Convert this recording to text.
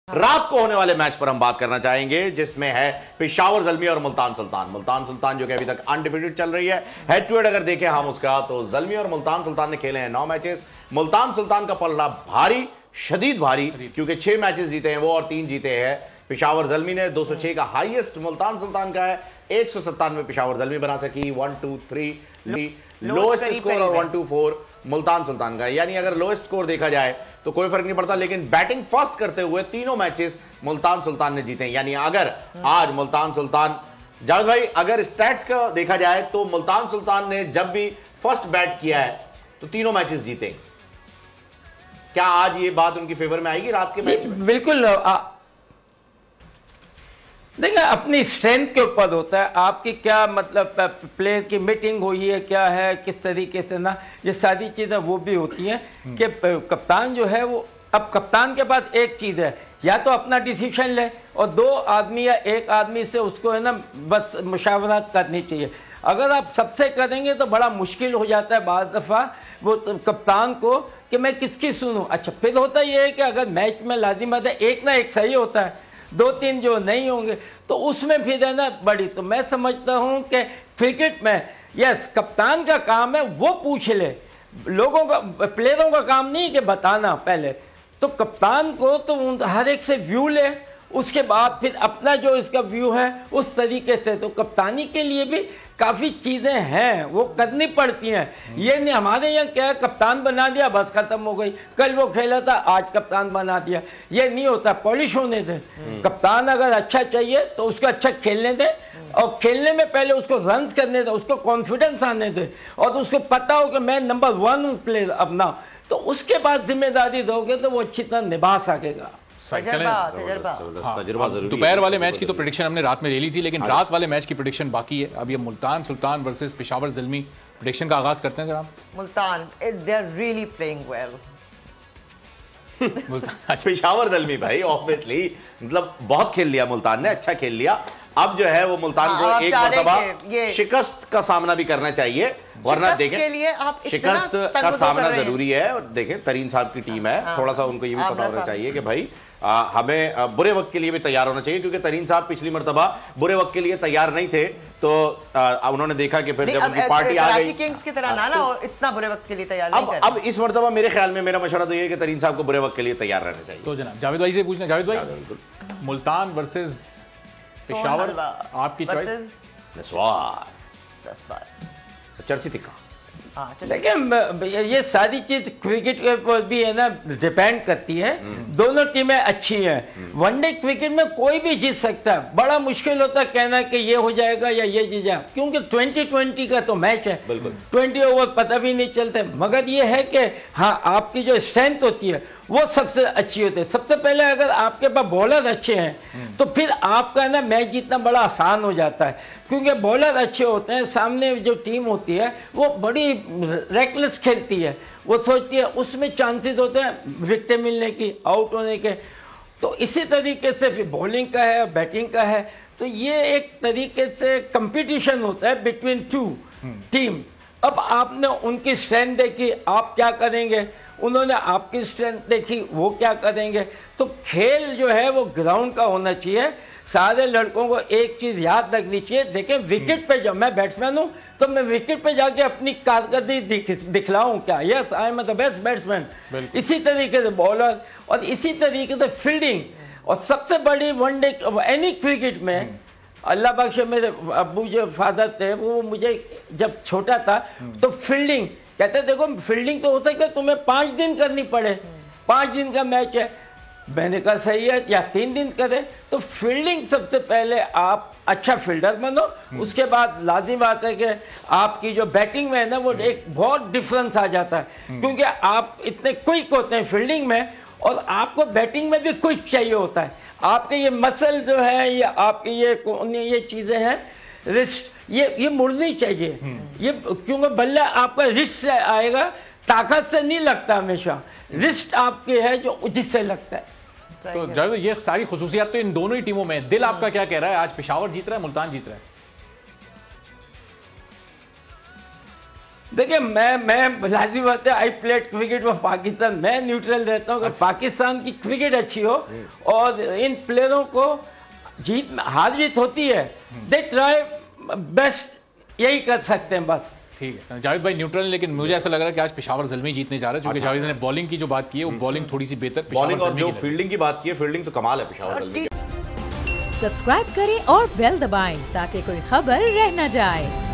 रात को होने वाले मैच पर हम बात करना चाहेंगे जिसमें है पेशावर ज़ल्मी और मुल्तान सुल्तान। मुल्तान सुल्तान जो कि अभी तक अनडिफिटेड चल रही है। हेड टू हेड अगर देखें हम उसका तो ज़ल्मी और मुल्तान सुल्तान ने खेले हैं 9 मैचेस। मुल्तान सुल्तान का पलड़ा भारी, शदीद भारी, क्योंकि 6 मैचेस जीते हैं वो और 3 जीते हैं पेशावर ज़ल्मी ने। 206 का हाईएस्ट मुल्तान सुल्तान का है, 197 पेशावर ज़ल्मी बना सकी। 1 2 3 लोएस्ट स्कोर और 1 2 4 मुल्तान सुल्तान का। यानी अगर लोएस्ट स्कोर देखा जाए तो कोई फर्क नहीं पड़ता, लेकिन बैटिंग फर्स्ट करते हुए तीनों मैचेस मुल्तान सुल्तान ने जीते हैं। यानी अगर आज मुल्तान सुल्तान, जावेद भाई, अगर स्टैट्स का देखा जाए तो मुल्तान सुल्तान ने जब भी फर्स्ट बैट किया है तो तीनों मैचेस जीते। क्या आज ये बात उनकी फेवर में आएगी रात के मैच में? बिल्कुल। देखिए, अपनी स्ट्रेंथ के ऊपर होता है आपकी क्या मतलब प्लेयर की मीटिंग हुई है, क्या है, किस तरीके से ना, ये सारी चीज़ें वो भी होती हैं कि कप्तान जो है वो, अब कप्तान के पास एक चीज़ है, या तो अपना डिसीजन ले और 2 आदमी या 1 आदमी से उसको है ना बस मुशावरत करनी चाहिए। अगर आप सबसे करेंगे तो बड़ा मुश्किल हो जाता है बाज़ दफ़ा वो कप्तान को कि मैं किसकी सुनूँ। अच्छा, फिर होता ये है कि अगर मैच में लाजिमत है एक ना एक सही होता है, 2-3 जो नहीं होंगे तो उसमें फिर है ना बड़ी। तो मैं समझता हूं कि क्रिकेट में यस कप्तान का काम है वो पूछ ले, लोगों का, प्लेयरों का काम नहीं कि बताना। पहले तो कप्तान को तो हर एक से व्यू ले, उसके बाद फिर अपना जो इसका व्यू है उस तरीके से। तो कप्तानी के लिए भी काफ़ी चीज़ें हैं वो करनी पड़ती हैं। ये नहीं हमारे यहाँ क्या है, कप्तान बना दिया बस खत्म हो गई, कल वो खेला था आज कप्तान बना दिया, ये नहीं होता। पॉलिश होने दें। कप्तान अगर अच्छा चाहिए तो उसको अच्छा खेलने दें और खेलने में पहले उसको रन्स करने दें, उसको कॉन्फिडेंस आने दें और उसको पता हो कि मैं नंबर 1 प्लेयर अपना, तो उसके बाद जिम्मेदारी दोगे तो वो अच्छी तरह निभा सकेगा। दोपहर वाले मैच की तो प्रेडिक्शन हमने रात में ले ली थी, लेकिन रात वाले मैच की प्रेडिक्शन बाकी है। अब ये मुल्तान सुल्तान वर्सेस पेशावर ज़ल्मी, प्रेडिक्शन का आगाज करते हैं जरा। Multan, they are really playing well. Peshawar Zalmi भाई ऑब्वियसली मतलब बहुत खेल लिया मुल्तान ने, अच्छा खेल लिया। अब जो है वो मुल्तान को एक मरतबा शिकस्त का सामना भी करना चाहिए, वरना देखें के लिए आप शिकस्त का सामना जरूरी है। और देखें तरीन साहब की टीम है, थोड़ा सा उनको ये भी पता होना चाहिए कि भाई हमें बुरे वक्त के लिए भी तैयार होना चाहिए, क्योंकि तरीन साहब पिछली मरतबा बुरे वक्त के लिए तैयार नहीं थे। तो उन्होंने देखा कि फिर जब उनकी पार्टी आ गई किंग्स की तरह ना और इतना बुरे वक्त के लिए तैयार नहीं कर। अब इस मरतबा मेरे ख्याल में मेरा मशवरा तो ये है कि तरीन साहब को बुरे वक्त के लिए तैयार रहना चाहिए। तो जनाब जावेद भाई से पूछना, जावेद भाई मुल्तान वर्सेस पेशावर आपकी चॉइस? चर्ची तिक्का। देखिए, ये सारी चीज क्रिकेट के ऊपर भी है ना डिपेंड करती है। दोनों टीमें अच्छी हैं। वनडे क्रिकेट में कोई भी जीत सकता है, बड़ा मुश्किल होता है कहना कि ये हो जाएगा या ये जीत जाएगा, क्योंकि 2020 का तो मैच है, 20 ओवर पता भी नहीं चलते। मगर ये है कि हाँ, आपकी जो स्ट्रेंथ होती है वो सबसे अच्छी होती है। सबसे पहले अगर आपके पास बॉलर अच्छे हैं तो फिर आपका ना मैच जीतना बड़ा आसान हो जाता है, क्योंकि बॉलर अच्छे होते हैं। सामने जो टीम होती है वो बड़ी रेकलेस खेलती है, वो सोचती है उसमें चांसेस होते हैं विकेट मिलने की, आउट होने के। तो इसी तरीके से फिर बॉलिंग का है, बैटिंग का है, तो ये एक तरीके से कंपटीशन होता है बिटवीन 2 टीम। अब आपने उनकी स्ट्रेंथ देखी, आप क्या करेंगे, उन्होंने आपकी स्ट्रेंथ देखी, वो क्या करेंगे। तो खेल जो है वो ग्राउंड का होना चाहिए। सारे लड़कों को एक चीज याद रखनी चाहिए, देखें विकेट पे, जब मैं बैट्समैन हूं तो मैं विकेट पे जाके अपनी कारकर्दगी दिखलाऊं क्या, yes I am the best batsman. इसी तरीके से बॉलर और इसी तरीके से फील्डिंग। और सबसे बड़ी वनडे एनी क्रिकेट में, अल्लाह बख्शे मेरे अब्बू जो फादर थे वो मुझे जब छोटा था तो फील्डिंग कहते, देखो फील्डिंग तो हो सकता है तुम्हें 5 दिन करनी पड़े, 5 दिन का मैच है। मैंने कहा सही है, या 3 दिन करें। तो फील्डिंग सबसे पहले आप अच्छा फील्डर बनो, उसके बाद लाजिम बात है कि आपकी जो बैटिंग में है ना वो एक बहुत डिफरेंस आ जाता है, क्योंकि आप इतने क्विक होते हैं फील्डिंग में और आपको बैटिंग में भी क्विक चाहिए होता है। आपके ये मसल जो है या आपके ये चीज़ें हैं, रिस्ट ये मुड़नी चाहिए, ये क्योंकि बल्ला आपका रिस्ट से आएगा, ताकत से नहीं लगता, हमेशा रिस्ट आपके है जो जिससे लगता है। तो जावेद, ये सारी खुसूसियात तो इन दोनों ही टीमों में, दिल आपका क्या कह रहा है? आज पेशावर जीत रहा है, मुल्तान जीत रहा है? देखिए मैं लाजिम बात है, I played cricket for Pakistan, मैं न्यूट्रल रहता हूँ। अगर पाकिस्तान की क्रिकेट अच्छी हो और इन प्लेयरों को हार जीत होती है, दे ट्राई बेस्ट, यही कर सकते हैं बस। ठीक है जावेद भाई न्यूट्रल, लेकिन मुझे ऐसा लग रहा है कि आज पेशावर ज़ल्मी जीतने जा रहा है, क्योंकि जावेद ने बॉलिंग की जो बात की है वो बॉलिंग थोड़ी सी बेहतर, बॉलिंग और जो फील्डिंग की बात की है, फील्डिंग तो कमाल है पेशावर ज़ल्मी। सब्सक्राइब करें और बेल दबाएं ताकि कोई खबर रह न जाए।